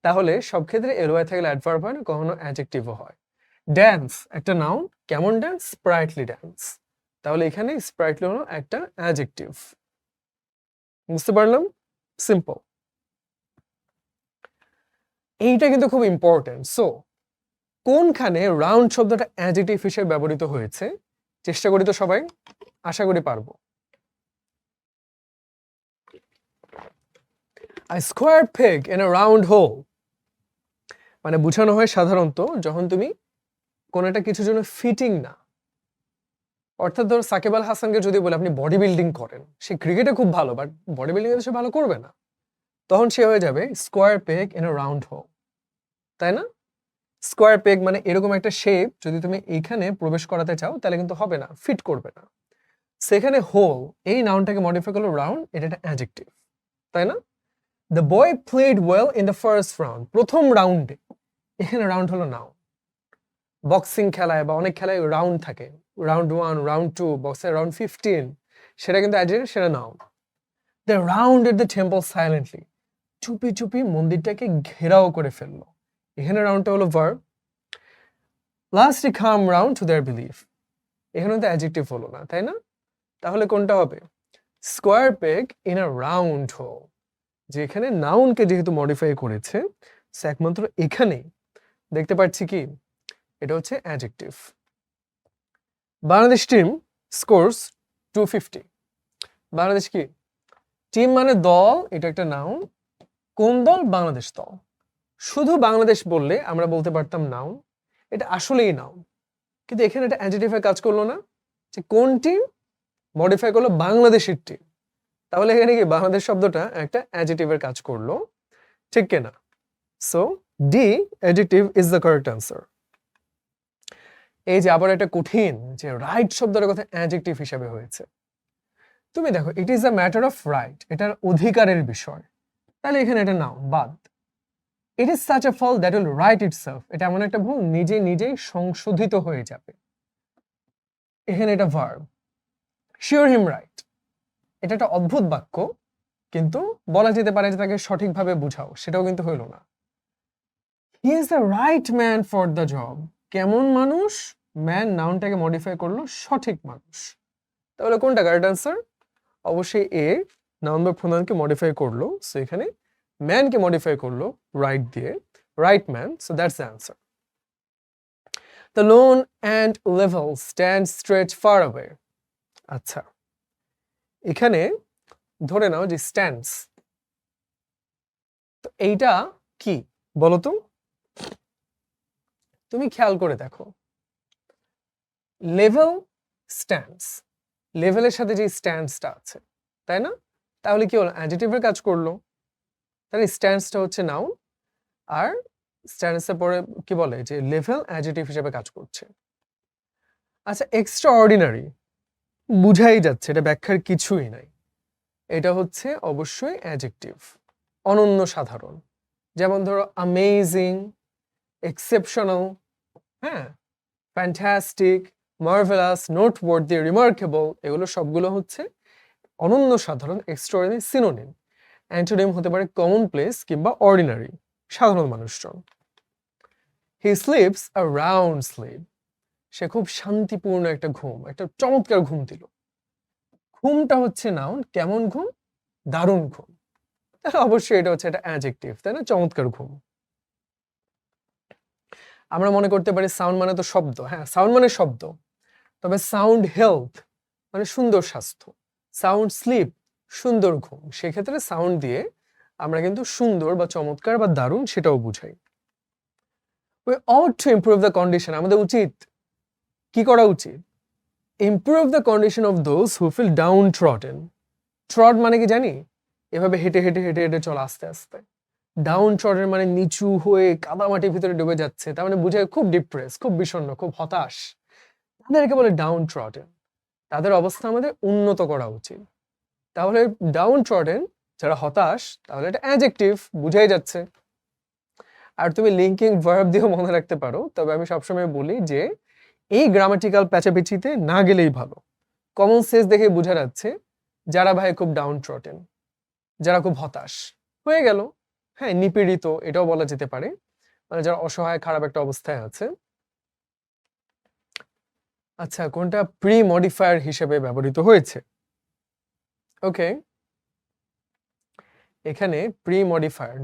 তাহলে সব ক্ষেত্রে ly থাকলে অ্যাডভার্ব হয় না, কখনো অ্যাডজেক্টিভও হয়। ড্যান্স একটা নাউন, কেমন ড্যান্স? স্প্রাইটলি ড্যান্স, তাহলে এখানে স্প্রাইটলি হলো একটা অ্যাডজেক্টিভ। বুঝতে পারলাম? সিম্পল। এইটা কিন্তু খুব ইম্পর্টেন্ট। সো কোনখানে রাউন্ড শব্দটা অ্যাডজেক্টিভ হিসেবে ব্যবহৃত হয়েছে চেষ্টা করি তো সবাই, আশা করি পারবো। A square peg in a round hole, মানে বোঝানো হয় সাধারণত যখন তুমি কোন একটা কিছুর জন্য ফিটিং না, অর্থাৎ ধরো সাকিব আল হাসানকে যদি বলে আপনি বডি বিল্ডিং করেন, সে ক্রিকেটে খুব ভালো বাট বডি বিল্ডিং এ সে ভালো করবে না, তখন সে হয়ে যাবে square peg in a round hole, তাই না? স্কোয়ার পেগ মানে এরকম একটা শেপ যদি তুমি এইখানে প্রবেশ করাতে চাও তাহলে কিন্তু হবে না, ফিট করবে না। সেখানে হোল এই নাউনটাকে মডিফাই করলো রাউন্ড, এটা একটা অ্যাডজেক্টিভ, তাই না? The boy played well in the first round, প্রথম রাউন্ডে, এখানে রাউন্ড হলো নাউন। বক্সিং খেলায় বা অনেক খেলায় রাউন্ড থাকে, রাউন্ড 1, রাউন্ড 2, বক্সের রাউন্ড 15, সেটা কিন্তু অ্যাডজেক্টিভ, সেটা noun. The round at the temple silently, চুপি চুপি মন্দিরটাকে ঘেরাও করে ফেললো, এখানে রাউন্ডটা হলো ভার্ব। লাস্ট এ come round to their belief, এখানে তো অ্যাডজেক্টিভ হলো না, তাই না? তাহলে কোনটা হবে? Square peg in a round hole, যেখানে নাউনকে যেহেতু মডিফাই করেছে একমাত্র এখানেই দেখতে পাচ্ছি কি এটা হচ্ছে adjective. Bangladesh team scores 250, Bangladesh কি টিম মানে দল, এটা একটা নাউন। কোন দল? বাংলাদেশ দল। শুধু বাংলাদেশ বললে আমরা বলতে পারতাম নাউন, এটা আসলেই নাউন, কিন্তু এখানে এটা অ্যাডজেক্টিভে কাজ করলো না, যে কোন টিম মডিফাই করলো বাংলাদেশের টিম, তাহলে এখানে কি বাংলাদেশ শব্দটা একটা অ্যাডজেক্টিভের কাজ করলো, ঠিক কিনা? So D adjective is the correct answer. এই যে আবার একটা কঠিন, যে রাইট শব্দটার কথা অ্যাডজেক্টিভ হিসাবে হয়েছে। তুমি দেখো it is a matter of right, এটার অধিকারের বিষয়, তাহলে এখানে এটা নাউন বাদ। It is such a fall that will right itself, এটা এমন একটা ভুল নিজে নিজেই সংশোধিত হয়ে যাবে, এখানে এটা ভার্ব। শিওর হিম রাইট, এটা একটা অদ্ভুত বাক্য, কিন্তু বলা যেতে পারে যে তাকে সঠিকভাবে বুঝাও, সেটাও কিন্তু হইল না। He is the right man for the job, কেমন মানুষ? ম্যান নাউনটাকে মডিফাই করলো সঠিক মানুষ, তাহলে কোনটা কারেক্ট অ্যান্সার? অবশ্যই এ, নাউন বা প্রোনাউনকে মডিফাই করলো, সো এখানে ম্যানকে মডিফাই করলো রাইট দিয়ে, right man, so that's the answer. The loan and level stand stretch far away, আচ্ছা এখানে ধরে নাও যে স্ট্যান্ডস, তো এইটা কি বলো তো? তুমি খেয়াল করে দেখো, লেভেল স্ট্যান্ডস, লেভেলের সাথে যে স্ট্যান্ডসটা আছে, তাই না? তাহলে কি হলো? অ্যাডজেক্টিভের কাজ করলো, তাহলে স্ট্যান্ডসটা হচ্ছে নাউন, আর স্ট্যান্ডসের পরে কি বলে যে লেভেল অ্যাডজেক্টিভ হিসেবে কাজ করছে। আচ্ছা এক্সট্রা অর্ডিনারি বুঝাই যাচ্ছে, এটা ব্যাখ্যার কিছুই নাই, এটা হচ্ছে অবশ্যই অ্যাডজেক্টিভ, অনন্য সাধারণ। যেমন ধরো অ্যামেজিং, এক্সেপশনাল, হ্যাঁ, ফ্যান্টাস্টিক, মার্ভেলাস, নোটওয়ার্দি, রিমার্কেবল, এগুলো সবগুলো হচ্ছে অনন্য সাধারণ, এক্সট্রাঅর্ডিনারি সিনোনিম। অ্যান্টোনিম হতে পারে কমনপ্লেস কিংবা অর্ডিনারি, সাধারণ মানুষজন। He sleeps a sound sleep, সে খুব শান্তিপূর্ণ একটা ঘুম, একটা চমৎকার ঘুম দিল। ঘুমটা হচ্ছে নাউন, কেমন ঘুম? দারুণ ঘুম, তাহলে অবশ্যই এটা হচ্ছে একটা অ্যাডজেক্টিভ, তাই না? চমৎকার ঘুম। আমরা মনে করতে পারি সাউন্ড মানে তো শব্দ, হ্যাঁ সাউন্ড মানে শব্দ, তবে সাউন্ড হেলথ মানে সুন্দর স্বাস্থ্য, সাউন্ড স্লিপ সুন্দর ঘুম, সেক্ষেত্রে সাউন্ড দিয়ে আমরা কিন্তু সুন্দর বা চমৎকার বা দারুণ সেটাও বুঝাই। We ought to improve the condition, আমাদের উচিত কি করা উচিত? Improve the condition of those who feel downtrodden. Trott মানে কি জানি? এভাবে হেঁটে হেঁটে হেঁটে হেঁটে চলা আস্তে আস্তে। ডাউন ট্রডেন মানে নিচু হয়ে কাদামাটির ভিতরে ডুবে যাচ্ছে, তার মানে বুঝে খুব ডিপ্রেস, খুব বিষণ্ণ, খুব হতাশ, তাদেরকে বলে ডাউন ট্রডেন। তাদের অবস্থা আমাদের উন্নত করা উচিত। তাহলে ডাউন ট্রডেন যারা হতাশ, তাহলে এটা অ্যাডজেক্টিভ, বুঝাই যাচ্ছে। আর তুমি লিঙ্কিং ভার্ব দিয়েও মনে রাখতে পারো, তবে আমি সবসময় বলি যে এই গ্রামাটিক্যাল প্যাচাপেচিতে না গেলেই ভালো। কমন সেন্স দেখে বোঝা যাচ্ছে যারা ভাই খুব ডাউন ট্রডেন, যারা খুব হতাশ হয়ে গেল, হ্যাঁ নিপীড়িত এটাও বলা যেতে পারে, মানে যারা অসহায় খারাপ একটা অবস্থায় আছে। আচ্ছা কোনটা প্রি মডিফায়ার হিসেবে ব্যবহৃত হয়েছে? ওকে, এখানে প্রি মডিফায়ার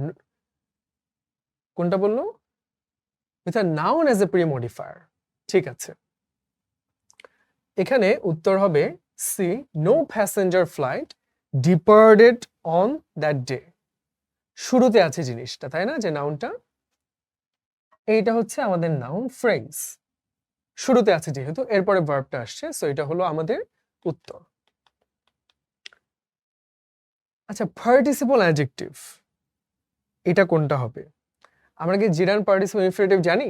কোনটা বললো? With a noun as a pre modifier, ঠিক আছে। এখানে উত্তর হবে C, no passenger flight departed on that day. শুরুতে আছে জিনিসটা, তাই না, যে নাউনটা, এইটা হচ্ছে আমাদের নাউন ফ্রেজ, শুরুতে আছে যেহেতু, এরপরে ভার্বটা আসছে, সো এটা হলো আমাদের উত্তর। আচ্ছা, পার্টিসিপল অ্যাডজেক্টিভ এটা কোনটা হবে? আমরা কি জিরান্ড পার্টিসিপল ইনফিনিটিভ জানি?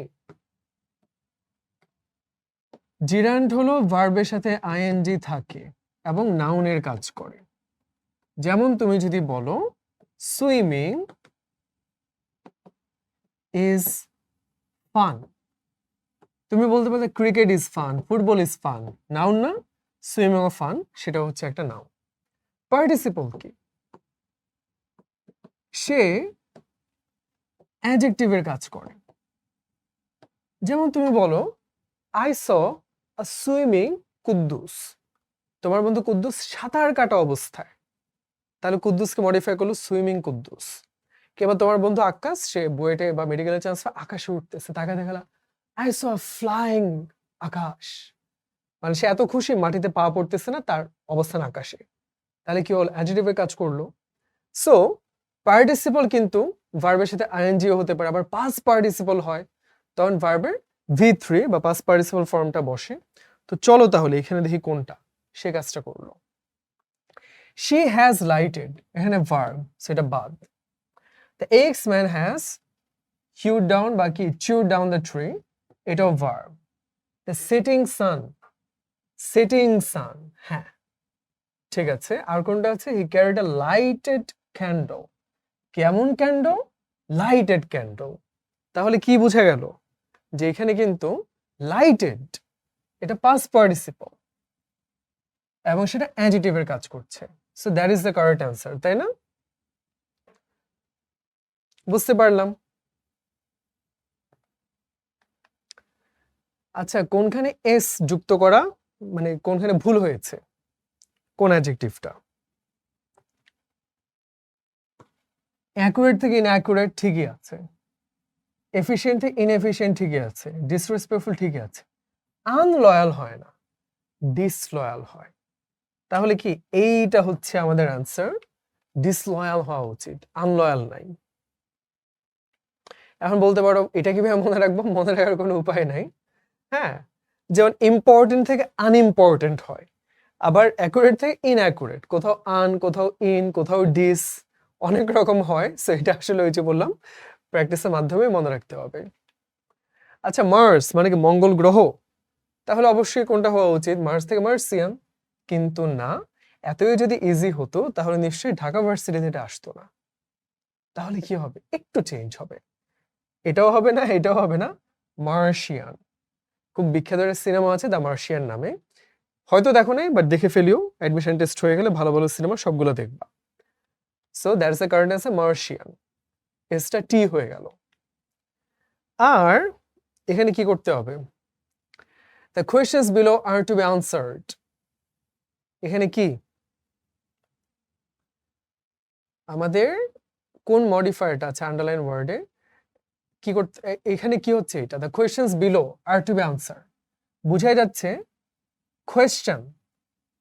জিরান্ড হলো ভার্বের সাথে আইএনজি থাকে এবং নাউনের কাজ করে। যেমন তুমি যদি বলো সুইমিং ইজ ফান, তুমি বলতে পারো cricket is fun, football is fun, noun না? সুইমিং ও ফান, সেটা হচ্ছে একটা নাউন। পার্টিসিপল কি? সে অ্যাডজেক্টিভের কাজ করে। যেমন তুমি বলো I saw a swimming Kuddus, তোমার বন্ধু কুদ্দুস সাঁতার কাটা অবস্থায়, তাহলে কুদ্দুসকে মডিফাই করলো সুইমিং কুদ্দুস। কিংবা তোমার বন্ধু আকাশ, সে বুয়েটে বা মেডিকেলের চান্স আকাশে উঠতেছে, তাকে দেখালা আই স ফ্লাইং আকাশ, মানে সে এত খুশি মাটিতে পা পড়তেছে না, তার অবস্থান আকাশে, তাহলে কি হল? অ্যাডজেক্টিভের কাজ করলো। সো পার্টিসিপল কিন্তু ভার্বের সাথে আইএনজিও হতে পারে, আবার পাস্ট পার্টিসিপল হয়, তখন ভার্বের V3 বা পাস্ট পার্টিসিপল ফর্মটা বসে। তো চলো তাহলে এখানে দেখি কোনটা সে কাজটা করলো। শি হ্যাজ লাইটেড, এখানে ভার্ব, সেটা বাদ। The x man has হিউড down বা কি চিউড ডাউন দ্য ট্রি, এটাও verb. The setting San, setting সান, হ্যাঁ ঠিক আছে। আর কোনটা আছে? হি ক্যারিড আ লাইটেড ক্যান্ডল, কেমন ক্যান্ডল? Lighted candle. তাহলে কি বোঝা গেল? যে এখানে কিন্তু লাইটেড এটা পাস্ট পার্টিসিপল এবং সেটা অ্যাডজেক্টিভের কাজ করছে। So that is the correct answer, তাই না? বুঝতে পারলাম। আচ্ছা, কোনখানে এস যুক্ত করা, মানে কোনখানে ভুল হয়েছে, কোন অ্যাডজেক্টিভটা? অ্যাকুরেট থেকে ইনঅ্যাকুরেট ঠিকই আছে, এফিশিয়েন্ট থেকে ইনএফিশিয়েন্ট ঠিকই আছে, ডিসরেসপেক্টফুল ঠিকই আছে, আনলয়াল হয় না, ডিসলয়াল হয়। তাহলে কি এইটা হচ্ছে আমাদের অ্যান্সার? ডিসলয়াল হওয়া উচিত, আনলয়াল নাই। এখন বলতে পারো এটা কিভাবে মনে রাখবো? মনে রাখার কোনো উপায় নাই। হ্যাঁ, যেমন ইম্পর্টেন্ট থেকে আনইম্পর্টেন্ট হয়, আবার অ্যাকুরেট থেকে ইনঅ্যাকুরেট, কোথাও আন, কোথাও ইন, কোথাও ডিস, অনেক রকম হয়। সো এটা আসলে ওই যে বললাম প্র্যাকটিসের মাধ্যমে মনে রাখতে হবে। আচ্ছা, মার্স মানে কি মঙ্গল গ্রহ? তাহলে অবশ্যই কোনটা হওয়া উচিত? মার্স থেকে মার্সিয়ান। কিন্তু না, এতই যদি ইজি হতো তাহলে নিশ্চয়ই ঢাকা ভার্সিটিতে এটা আসতো না। তাহলে কি হবে? একটু চেঞ্জ হবে, এটাও হবে না, এটাও হবে না, মার্শিয়ান। খুব বিখ্যাত একটা সিনেমা আছে দ্য মার্শিয়ান নামে, হয়তো দেখো নাই, বাট দেখে ফেলিও, অ্যাডমিশন টেস্ট হয়ে গেলে ভালো ভালো সিনেমা সবগুলো দেখবা। So that's the correct answer, Martian. এসটা টি হয়ে গেল। আর এখানে কি করতে হবে? The questions below are to be answered, এখানে কি আমাদের কোন মডিফায়ারটা আছে আন্ডারলাইন ওয়ার্ডে? কি করতে এখানে কি হচ্ছে? এটা the questions below are to be answer, বুঝাই যাচ্ছে কোয়েশ্চেন।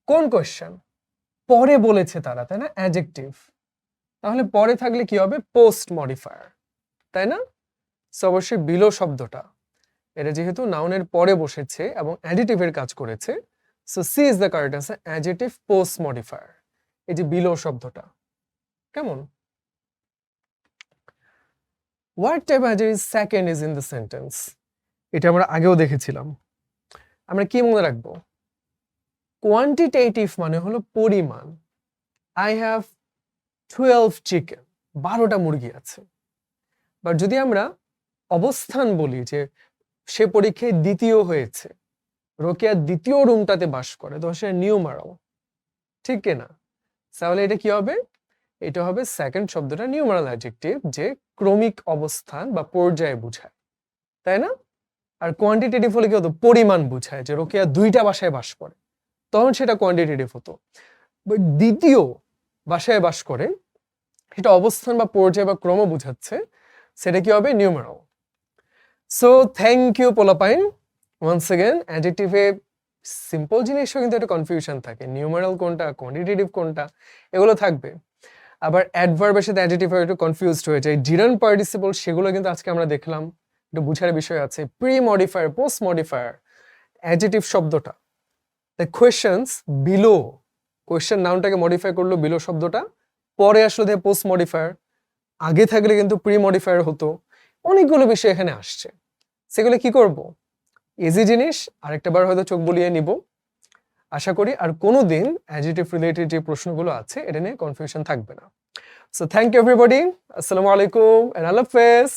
কোন কোয়েশ্চেন? পরে বলেছে তারা, তাই না? অ্যাডজেক্টিভ, তাহলে পরে থাকলে কি হবে? পোস্ট মডিফায়ার, তাই না? সো অবশ্যই বিলো শব্দটা, এটা যেহেতু নাউনের পরে বসেছে এবং অ্যাডিটিভের কাজ করেছে, so C is the correct answer, adjective post modifier, এই যে বিলো শব্দটা। কেমন? What type adjective second is in the sentence, এটা আমরা আগেও দেখেছিলাম। আমরা কি মনে রাখবো? কোয়ান্টিটেটিভ মানে হলো পরিমাণ। আই হ্যাভ 12 চিকেন, 12টা মুরগি আছে। বাট যদি আমরা অবস্থান বলি, যে সে পরীক্ষায় দ্বিতীয় হয়েছে, রোকেয়া দ্বিতীয় রুমটাতে বাস করে, তো সে নিউমারাল, ঠিক কিনা? তাহলে এটা কি হবে? এটা হবে সেকেন্ড শব্দটা নিউমারাল অ্যাডজেক্টিভ, যে ক্রমিক অবস্থান বা পর্যায়ে বোঝায়, তাই না? আর কোয়ান্টিটেটিভ হলে কি হতো? পরিমাণ বোঝায়, যে রোকেয়া 2টা বাসায় বাস করে, তখন সেটা কোয়ান্টিটেটিভ হতো। বাট দ্বিতীয় বাসায় বাস করে, এটা অবস্থান বা পর্যায় বা ক্রম বোঝাচ্ছে, সেটা কি হবে? নিউমারাল। সো থ্যাংক ইউ পোলাপাইন। ওয়ান্স এগেন, অ্যাডজেক্টিভে সিম্পল জিনিসও কিন্তু একটা কনফিউশন থাকে, নিউমারাল কোনটা, কোয়ান্টিটেটিভ কোনটা, এগুলো থাকবে। আবার অ্যাডভার্বের সাথে অ্যাডজেক্টিভ একটু কনফিউজড হয়ে যায়। জিরান্ড পার্টিসিপল সেগুলো কিন্তু আজকে আমরা দেখলাম, একটু বুঝার বিষয় আছে। Pre modifier, post modifier, adjective শব্দটা, দ্য কোয়েশ্চেন্স বিলো, কোয়েশ্চেন নাউনটাকে মডিফাই করলো বিলো শব্দটা, পরে আসলে দেয় পোস্ট মডিফায়ার, আগে থাকলে কিন্তু প্রি মডিফায়ার হতো। অনেকগুলো বিষয় এখানে আসছে, সেগুলো কি করব, ইজি জিনিস আরেকটা বার হয়তো চোখ বুলিয়ে নিব আশা করি। আর কোনোদিন অ্যাডজেটিভ রিলেটেড যে প্রশ্নগুলো আছে এটা নিয়ে কনফিউশন থাকবে না। সো থ্যাংক ইউ এভরিবডি, আসসালামু আলাইকুম এন্ড আল্লাহ হাফেজ।